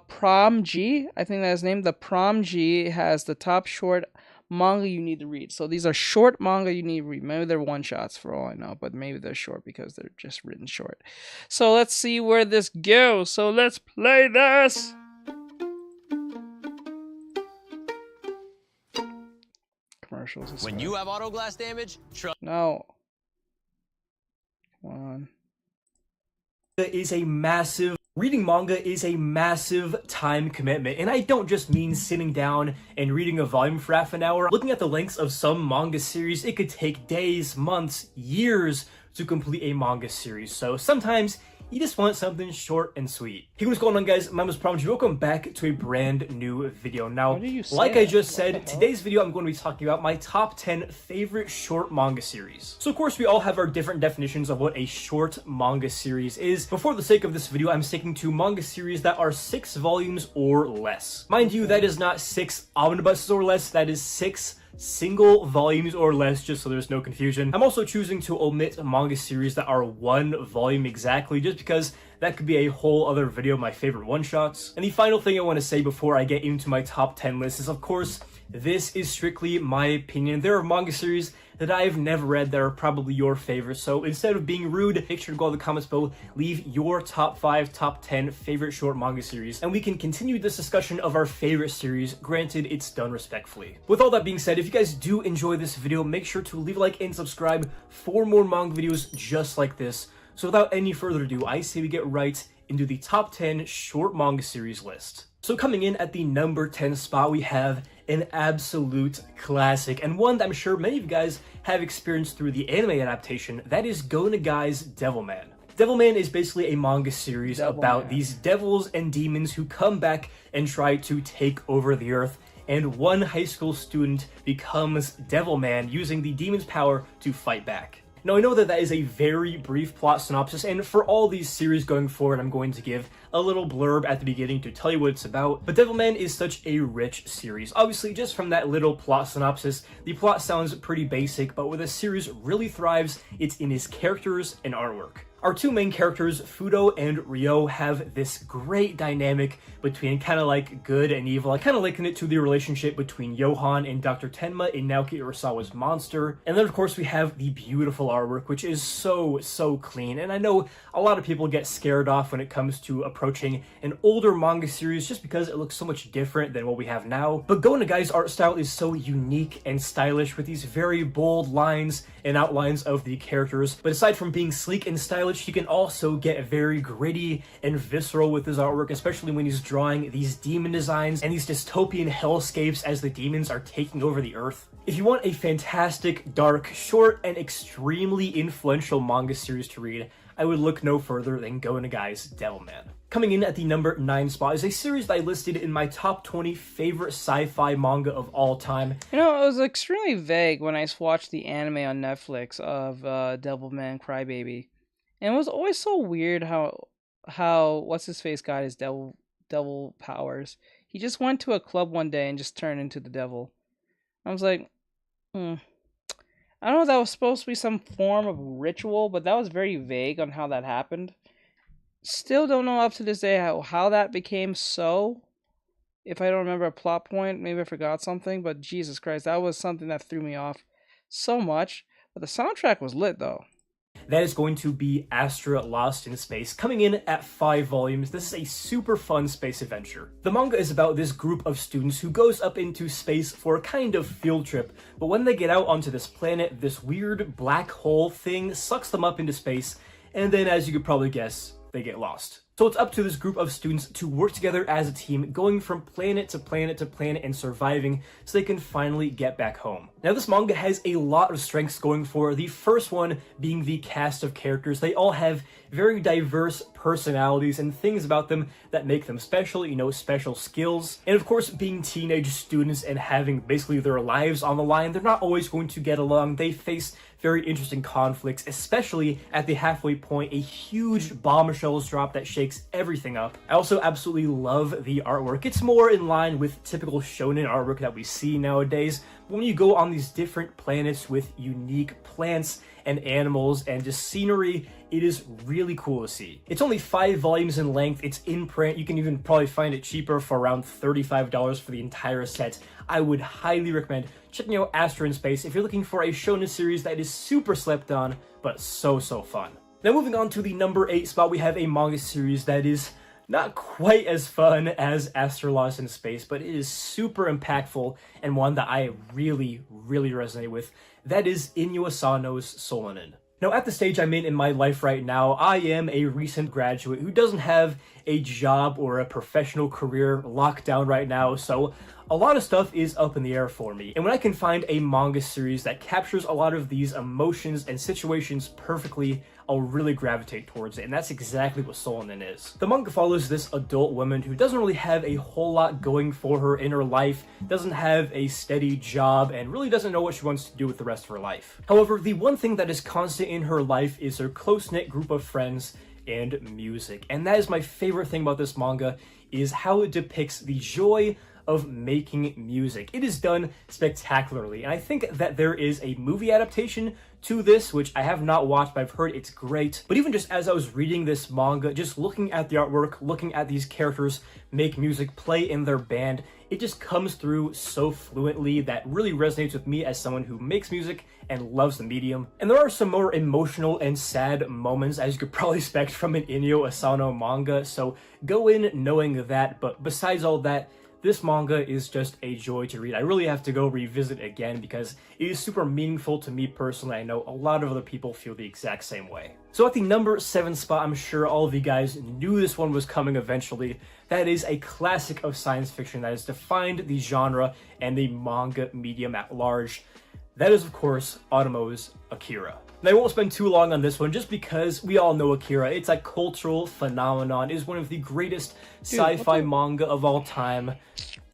Prom G, I think that's named. The Prom G has the top short manga you need to read. So these are short manga you need to read. Maybe they're one shots for all I know, but maybe they're short because they're just written short. So let's see where this goes. So let's play this. Commercials. When you have auto glass damage, no. Come on. Reading manga is a massive time commitment, and I don't just mean sitting down and reading a volume for half an hour. Looking at the lengths of some manga series, it could take days, months, years to complete a manga series. So sometimes you just want something short and sweet. Hey, what's going on, guys? My name is Promji. Welcome back to a brand new video. Now, like I just said, today's video I'm going to be talking about my top 10 favorite short manga series. So of course we all have our different definitions of what a short manga series is, but for the sake of this video I'm sticking to manga series that are 6 volumes or less. Mind you, that is not 6 omnibuses or less, that is 6 single volumes or less, just so there's no confusion. I'm also choosing to omit manga series that are 1 volume exactly, just because that could be a whole other video of my favorite one-shots. And the final thing I want to say before I get into my top 10 list is, of course, this is strictly my opinion. There are manga series that I've never read that are probably your favorites, so instead of being rude, make sure to go in the comments below, leave your top 5, top 10 favorite short manga series, and we can continue this discussion of our favorite series, granted it's done respectfully. With all that being said, if you guys do enjoy this video, make sure to leave a like and subscribe for more manga videos just like this. So without any further ado, I say we get right into the top 10 short manga series list. So coming in at the number 10 spot, we have an absolute classic, and one that I'm sure many of you guys have experienced through the anime adaptation. That is Go Nagai's Devilman. Devilman is basically a manga series about these devils and demons who come back and try to take over the earth, and one high school student becomes Devilman using the demon's power to fight back. Now, I know that that is a very brief plot synopsis, and for all these series going forward, I'm going to give a little blurb at the beginning to tell you what it's about, but Devilman is such a rich series. Obviously, just from that little plot synopsis, the plot sounds pretty basic, but where the series really thrives, it's in its characters and artwork. Our two main characters, Fudo and Ryo, have this great dynamic between kind of like good and evil. I kind of liken it to the relationship between Johan and Dr. Tenma in Naoki Urasawa's Monster. And then of course we have the beautiful artwork, which is so clean. And I know a lot of people get scared off when it comes to approaching an older manga series just because it looks so much different than what we have now. But Go Nagai's art style is so unique and stylish with these very bold lines and outlines of the characters. But aside from being sleek and stylish, he can also get very gritty and visceral with his artwork, especially when he's drawing these demon designs and these dystopian hellscapes as the demons are taking over the earth. If you want a fantastic, dark, short, and extremely influential manga series to read, I would look no further than Go Nagai's Devilman. Coming in at the number 9 spot is a series that I listed in my top 20 favorite sci-fi manga of all time. You know, it was extremely vague when I watched the anime on Netflix of Devilman Crybaby. And it was always so weird how what's his face got his devil powers. He just went to a club one day and just turned into the devil. I was like, I don't know if that was supposed to be some form of ritual, but that was very vague on how that happened. Still don't know up to this day how that became so. If I don't remember a plot point, maybe I forgot something, but Jesus Christ, that was something that threw me off so much. But the soundtrack was lit though. That is going to be Astra Lost in Space, coming in at 5 volumes. This is a super fun space adventure. The manga is about this group of students who goes up into space for a kind of field trip, but when they get out onto this planet, this weird black hole thing sucks them up into space, and then, as you could probably guess, they get lost. So it's up to this group of students to work together as a team, going from planet to planet to planet and surviving so they can finally get back home. Now, this manga has a lot of strengths going for it. The first one being the cast of characters. They all have very diverse personalities and things about them that make them special, you know, special skills. And of course, being teenage students and having basically their lives on the line, they're not always going to get along. They face very interesting conflicts, especially at the halfway point, a huge bombshell is dropped that shakes everything up. I also absolutely love the artwork. It's more in line with typical shonen artwork that we see nowadays, When you go on these different planets with unique plants and animals and just scenery, it is really cool to see. It's only 5 volumes in length, it's in print, you can even probably find it cheaper for around $35 for the entire set. I would highly recommend checking out Astro in Space if you're looking for a shonen series that is super slept on, but so fun. Now moving on to the number 8 spot, we have a manga series that is not quite as fun as Astrolost in Space, but it is super impactful and one that I really resonate with. That is Inyo Asano's Solanin. Now, at the stage I'm in my life right now, I am a recent graduate who doesn't have a job or a professional career locked down right now, so a lot of stuff is up in the air for me. And when I can find a manga series that captures a lot of these emotions and situations perfectly, I'll really gravitate towards it, and that's exactly what Solanin is. The manga follows this adult woman who doesn't really have a whole lot going for her in her life, doesn't have a steady job, and really doesn't know what she wants to do with the rest of her life. However, the one thing that is constant in her life is her close-knit group of friends and music. And that is my favorite thing about this manga, is how it depicts the joy of making music. It is done spectacularly, and I think that there is a movie adaptation to this, which I have not watched, but I've heard it's great. But even just as I was reading this manga, just looking at the artwork, looking at these characters make music, play in their band, it just comes through so fluently that really resonates with me as someone who makes music and loves the medium. And there are some more emotional and sad moments, as you could probably expect from an Inyo Asano manga, so go in knowing that. But besides all that, this manga is just a joy to read. I really have to go revisit it again because it is super meaningful to me personally. I know a lot of other people feel the exact same way. So at the number 7 spot, I'm sure all of you guys knew this one was coming eventually. That is a classic of science fiction that has defined the genre and the manga medium at large. That is, of course, Otomo's Akira. And I won't spend too long on this one just because we all know Akira. It's a cultural phenomenon. It is one of the greatest sci-fi manga of all time,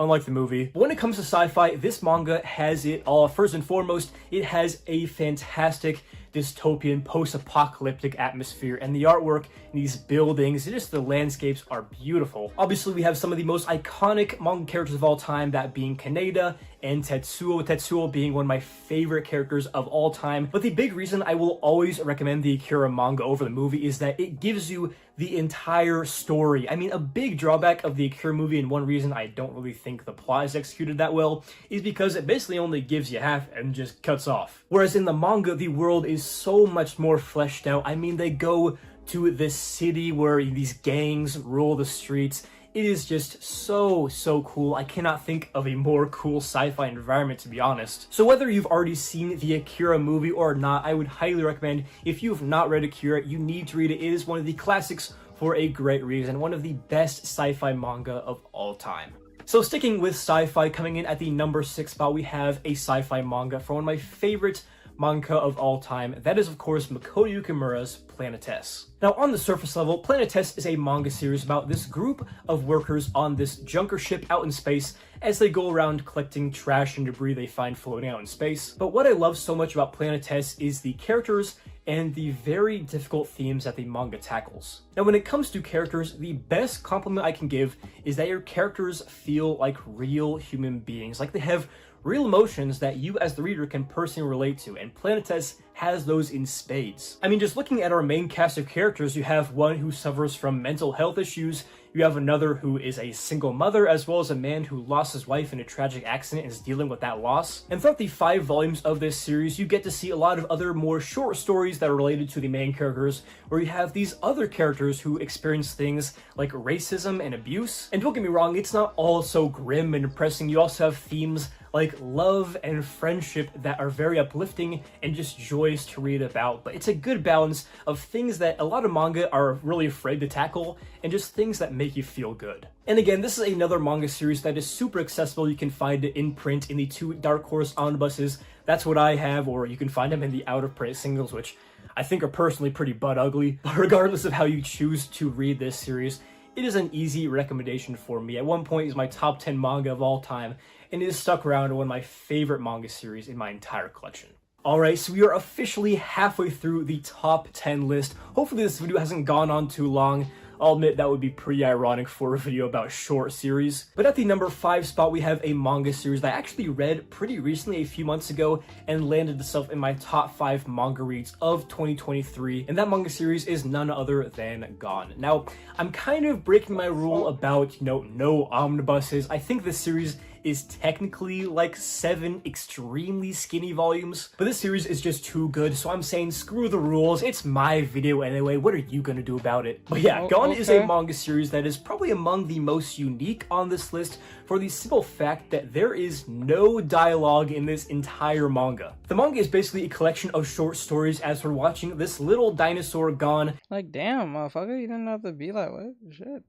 unlike the movie. But when it comes to sci-fi, this manga has it all. First and foremost, it has a fantastic dystopian, post-apocalyptic atmosphere, and the artwork in these buildings, just the landscapes are beautiful. Obviously, we have some of the most iconic manga characters of all time, that being Kaneda and Tetsuo. Tetsuo being one of my favorite characters of all time. But the big reason I will always recommend the Akira manga over the movie is that it gives you the entire story. I mean, a big drawback of the Akira movie, and one reason I don't really think the plot is executed that well, is because it basically only gives you half and just cuts off. Whereas in the manga, the world is so much more fleshed out. I mean, they go to this city where these gangs rule the streets. It is just so cool. I cannot think of a more cool sci-fi environment, to be honest. So whether you've already seen the Akira movie or not, I would highly recommend, if you've not read Akira, you need to read it. It is one of the classics for a great reason, one of the best sci-fi manga of all time. So sticking with sci-fi, coming in at the number 6 spot, we have a sci-fi manga from one of my favorite manga of all time. That is, of course, Makoto Yukimura's Planetes. Now, on the surface level, Planetes is a manga series about this group of workers on this junker ship out in space as they go around collecting trash and debris they find floating out in space. But what I love so much about Planetes is the characters and the very difficult themes that the manga tackles. Now, when it comes to characters, the best compliment I can give is that your characters feel like real human beings, like they have real emotions that you as the reader can personally relate to, and Planetes has those in spades. I mean, just looking at our main cast of characters, you have one who suffers from mental health issues, you have another who is a single mother, as well as a man who lost his wife in a tragic accident and is dealing with that loss. And throughout the 5 volumes of this series, you get to see a lot of other more short stories that are related to the main characters, where you have these other characters who experience things like racism and abuse. And don't get me wrong, it's not all so grim and depressing. You also have themes like love and friendship that are very uplifting and just joyous to read about. But it's a good balance of things that a lot of manga are really afraid to tackle and just things that make you feel good. And again, this is another manga series that is super accessible. You can find it in print in the 2 Dark Horse omnibuses. That's what I have, or you can find them in the out-of-print singles, which I think are personally pretty butt ugly. But regardless of how you choose to read this series, it is an easy recommendation for me. At one point, it's my top 10 manga of all time, and it has stuck around one of my favorite manga series in my entire collection. Alright, so we are officially halfway through the top 10 list. Hopefully this video hasn't gone on too long. I'll admit that would be pretty ironic for a video about short series. But at the number 5 spot, we have a manga series that I actually read pretty recently, a few months ago, and landed itself in my top 5 manga reads of 2023. And that manga series is none other than Gone. Now, I'm kind of breaking my rule about, no omnibuses. I think this series is technically like 7 extremely skinny volumes, but this series is just too good, so I'm saying screw the rules. It's my video anyway. What are you gonna do about it? But yeah, Gone is a manga series that is probably among the most unique on this list for the simple fact that there is no dialogue in this entire manga. The manga is basically a collection of short stories as we're watching this little dinosaur Gone. Like, damn, motherfucker, you didn't have to be like, what? Shit.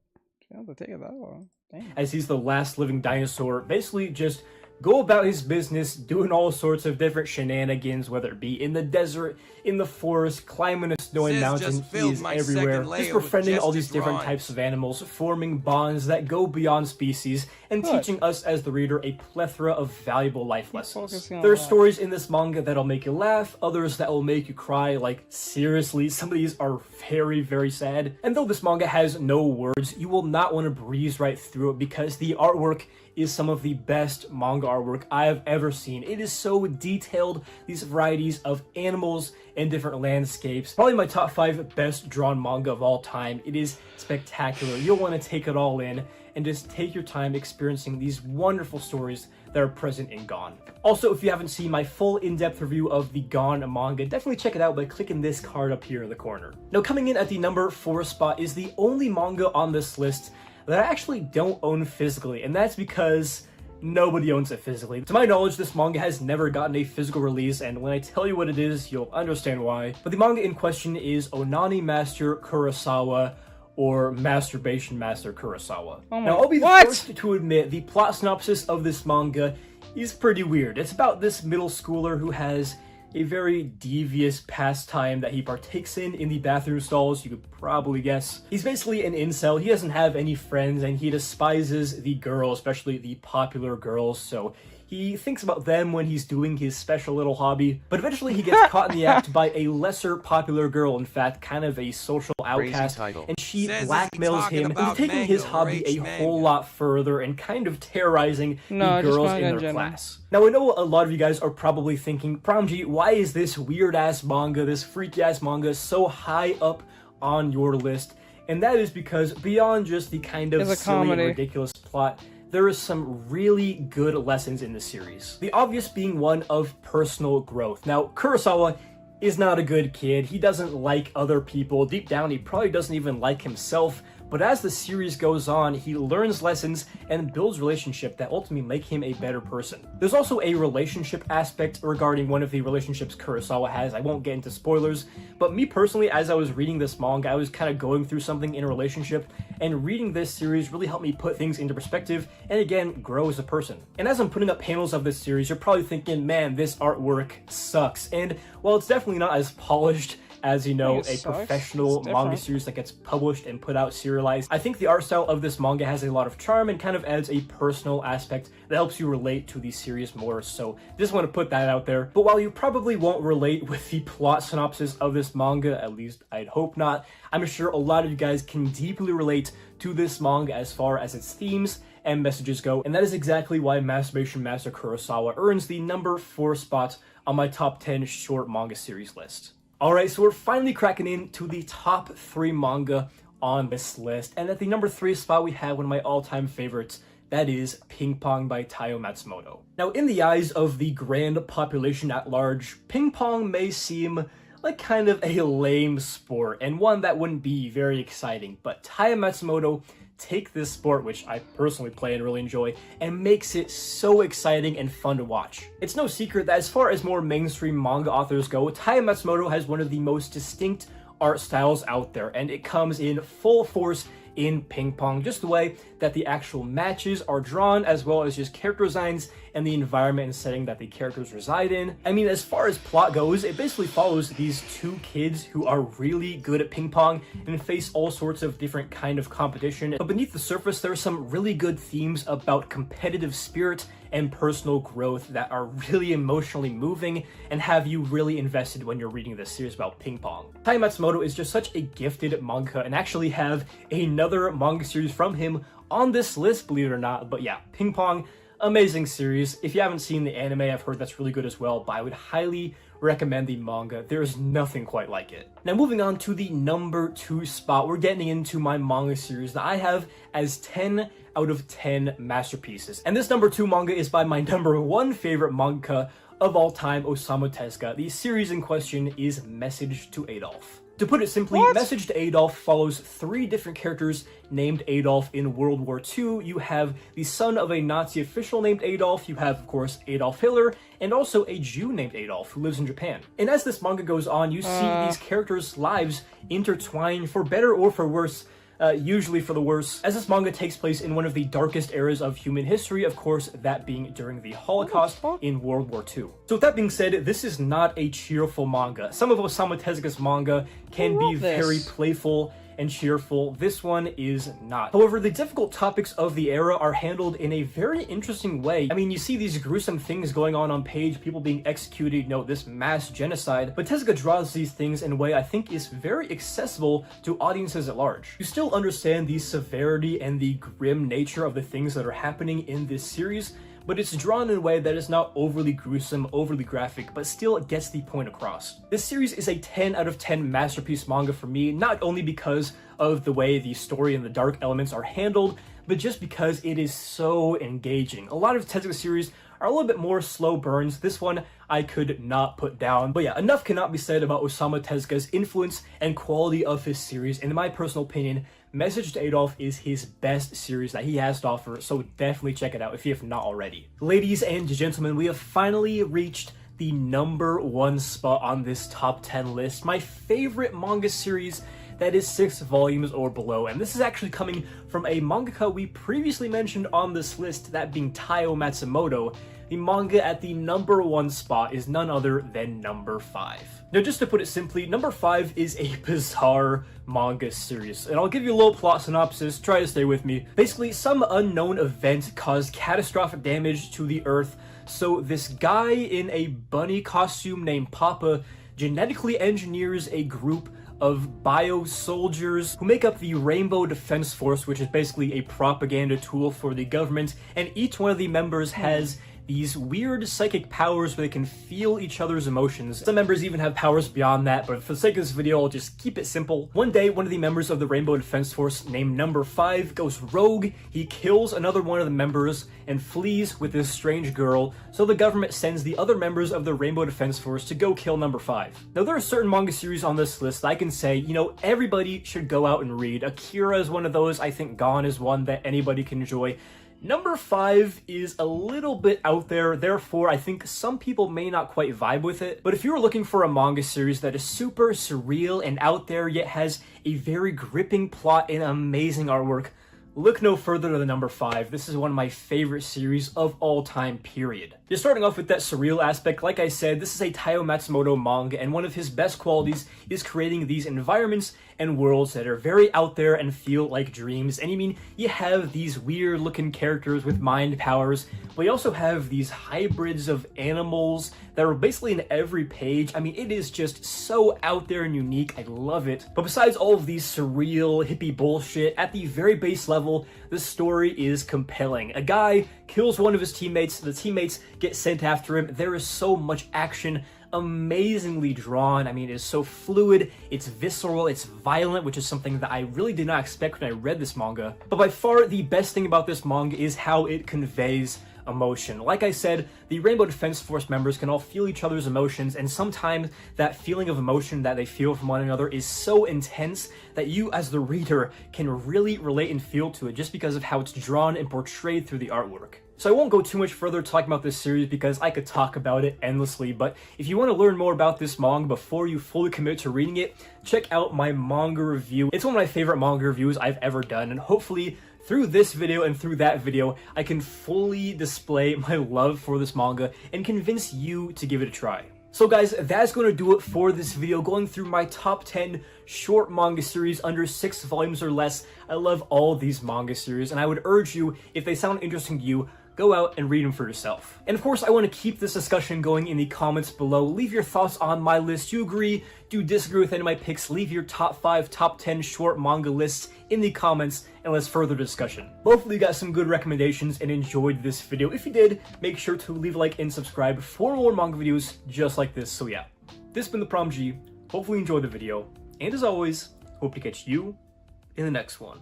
You have to take it that long. Damn. As he's the last living dinosaur, basically just go about his business doing all sorts of different shenanigans, whether it be in the desert, in the forest, climbing a snowy mountain. He is everywhere, just befriending all these different types of animals, forming bonds that go beyond species, and teaching us as the reader a plethora of valuable life lessons. There are stories in this manga that'll make you laugh, others that will make you cry, like seriously, some of these are very, very sad. And though this manga has no words, you will not want to breeze right through it because the artwork is some of the best manga artwork I have ever seen. It is so detailed, these varieties of animals and different landscapes. Probably my top 5 best drawn manga of all time. It is spectacular. You'll want to take it all in and just take your time experiencing these wonderful stories that are present in Gone. Also, if you haven't seen my full in-depth review of the Gone manga, definitely check it out by clicking this card up here in the corner. Now, coming in at the number 4 spot is the only manga on this list that I actually don't own physically, and that's because nobody owns it physically. To my knowledge, this manga has never gotten a physical release, and when I tell you what it is, you'll understand why. But the manga in question is Onani Master Kurosawa, or Masturbation Master Kurosawa. Now, I'll be the first to admit the plot synopsis of this manga is pretty weird. It's about this middle schooler who has a very devious pastime that he partakes in the bathroom stalls, you could probably guess. He's basically an incel, he doesn't have any friends, and he despises the girls, especially the popular girls, so he thinks about them when he's doing his special little hobby, but eventually he gets caught in the act by a lesser popular girl, in fact, kind of a social outcast, and she blackmails him into taking his hobby a whole lot further and kind of terrorizing the girls in their class. Now, I know a lot of you guys are probably thinking, Promji, why is this weird-ass manga, this freaky-ass manga, so high up on your list? And that is because beyond just the kind of silly and ridiculous plot, there is some really good lessons in the series. The obvious being one of personal growth. Now, Kurosawa is not a good kid. He doesn't like other people. Deep down, he probably doesn't even like himself. But as the series goes on, he learns lessons and builds relationships that ultimately make him a better person. There's also a relationship aspect regarding one of the relationships Kurosawa has. I won't get into spoilers, but me personally, as I was reading this manga, I was kind of going through something in a relationship, and reading this series really helped me put things into perspective and again, grow as a person. And as I'm putting up panels of this series, you're probably thinking, man, this artwork sucks. And while it's definitely not as polished as, a professional manga series that gets published and put out serialized, I think the art style of this manga has a lot of charm and kind of adds a personal aspect that helps you relate to the series more, so just want to put that out there. But while you probably won't relate with the plot synopsis of this manga, at least I'd hope not, I'm sure a lot of you guys can deeply relate to this manga as far as its themes and messages go, and that is exactly why Masturbation Master Kurosawa earns the number 4 spot on my top 10 short manga series list. Alright, so we're finally cracking into the top 3 manga on this list, and at the number 3 spot we have one of my all-time favorites, that is Ping Pong by Taiyo Matsumoto. Now, in the eyes of the grand population at large, ping pong may seem like kind of a lame sport, and one that wouldn't be very exciting, but Taiyo Matsumoto take this sport, which I personally play and really enjoy, and makes it so exciting and fun to watch. It's no secret that as far as more mainstream manga authors go, Taiyo Matsumoto has one of the most distinct art styles out there, and it comes in full force in ping pong, just the way that the actual matches are drawn, as well as just character designs and the environment and setting that the characters reside in. I mean, as far as plot goes, it basically follows these 2 kids who are really good at ping pong and face all sorts of different kind of competition. But beneath the surface, there are some really good themes about competitive spirit and personal growth that are really emotionally moving and have you really invested when you're reading this series about ping pong. Taiyo Matsumoto is just such a gifted mangaka, and actually have another manga series from him on this list, believe it or not. But yeah, Ping Pong, amazing series. If you haven't seen the anime, I've heard that's really good as well, but I would highly recommend the manga. There's nothing quite like it. Now moving on to the number 2 spot, we're getting into my manga series that I have as 10 out of 10 masterpieces. And this number 2 manga is by my number 1 favorite mangaka of all time, Osamu Tezuka. The series in question is Message to Adolf. To put it simply, Message to Adolf follows 3 different characters named Adolf in World War II. You have the son of a Nazi official named Adolf, you have, of course, Adolf Hitler, and also a Jew named Adolf who lives in Japan. And as this manga goes on, you see these characters' lives intertwine for better or for worse, usually for the worse, as this manga takes place in one of the darkest eras of human history, of course, that being during the Holocaust in World War II. So with that being said, this is not a cheerful manga. Some of Osamu Tezuka's manga can be very playful and cheerful. This one is not. However, the difficult topics of the era are handled in a very interesting way. I mean, you see these gruesome things going on page, people being executed, you know, this mass genocide, but Tezuka draws these things in a way I think is very accessible to audiences at large. You still understand the severity and the grim nature of the things that are happening in this series, but it's drawn in a way that is not overly gruesome, overly graphic, but still gets the point across. This series is a 10 out of 10 masterpiece manga for me, not only because of the way the story and the dark elements are handled, but just because it is so engaging. A lot of Tezuka series are a little bit more slow burns. This one I could not put down. But yeah, enough cannot be said about Osamu Tezuka's influence and quality of his series. In my personal opinion, Message to Adolf is his best series that he has to offer, so definitely check it out if you have not already. Ladies and gentlemen, we have finally reached the number 1 spot on this top 10 list. My favorite manga series that is 6 volumes or below, and this is actually coming from a mangaka we previously mentioned on this list, that being Taiyo Matsumoto. The manga at the number 1 spot is none other than number 5. Now, just to put it simply, number 5 is a bizarre manga series, and I'll give you a little plot synopsis, try to stay with me. Basically, some unknown event caused catastrophic damage to the Earth, so this guy in a bunny costume named Papa genetically engineers a group of bio-soldiers who make up the Rainbow Defense Force, which is basically a propaganda tool for the government, and each one of the members has these weird psychic powers where they can feel each other's emotions. Some members even have powers beyond that, but for the sake of this video, I'll just keep it simple. One day, one of the members of the Rainbow Defense Force, named Number 5, goes rogue. He kills another one of the members and flees with this strange girl, so the government sends the other members of the Rainbow Defense Force to go kill Number 5. Now, there are certain manga series on this list that I can say, you know, everybody should go out and read. Akira is one of those. I think Gone is one that anybody can enjoy. Number 5 is a little bit out there, therefore I think some people may not quite vibe with it, but if you are looking for a manga series that is super surreal and out there yet has a very gripping plot and amazing artwork, look no further than number 5. This is one of my favorite series of all time, period. Just starting off with that surreal aspect, like I said, this is a Taiyo Matsumoto manga, and one of his best qualities is creating these environments and worlds that are very out there and feel like dreams. And you have these weird looking characters with mind powers, but you also have these hybrids of animals that are basically in every page. I mean, it is just so out there and unique. I love it. But besides all of these surreal, hippie bullshit, at the very base level, the story is compelling. A guy kills one of his teammates, the teammates get sent after him. There is so much action, amazingly drawn. I mean, it is so fluid, it's visceral, it's violent, which is something that I really did not expect when I read this manga. But by far, the best thing about this manga is how it conveys emotion. Like I said, the Rainbow Defense Force members can all feel each other's emotions, and sometimes that feeling of emotion that they feel from one another is so intense that you as the reader can really relate and feel to it just because of how it's drawn and portrayed through the artwork. So I won't go too much further talking about this series because I could talk about it endlessly, but if you want to learn more about this manga before you fully commit to reading it, check out my manga review. It's one of my favorite manga reviews I've ever done, and hopefully through this video and through that video, I can fully display my love for this manga and convince you to give it a try. So guys, that's going to do it for this video, going through my top 10 short manga series under 6 volumes or less. I love all of these manga series, and I would urge you, if they sound interesting to you, go out and read them for yourself. And of course, I want to keep this discussion going in the comments below. Leave your thoughts on my list. Do you agree? Do you disagree with any of my picks? Leave your top 5, top 10 short manga lists in the comments, and let's further discussion. Hopefully you got some good recommendations and enjoyed this video. If you did, make sure to leave a like and subscribe for more manga videos just like this. So yeah, this has been the Prom G. Hopefully you enjoyed the video, and as always, hope to catch you in the next one.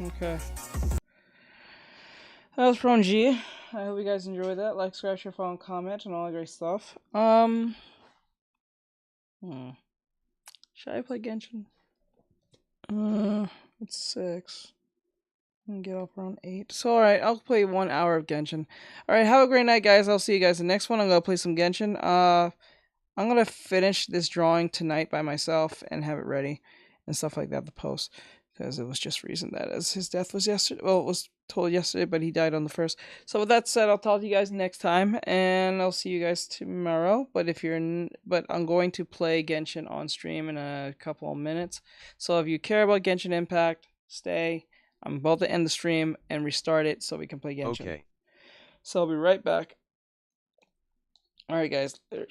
Okay. That was Prom G. I hope you guys enjoyed that. Like, subscribe, share, follow, and comment, and all that great stuff. Should I play Genshin? It's 6. I can get up around 8. So, alright, I'll play 1 hour of Genshin. Alright, have a great night, guys. I'll see you guys in the next one. I'm gonna play some Genshin. I'm gonna finish this drawing tonight by myself and have it ready and stuff like that to post. Because it was just recent that as his death was yesterday. Well, it was told yesterday, but he died on the 1st. So with that said, I'll talk to you guys next time, and I'll see you guys tomorrow. But I'm going to play Genshin on stream in a couple of minutes. So if you care about Genshin Impact, stay. I'm about to end the stream and restart it so we can play Genshin. Okay. So I'll be right back. All right, guys. Later.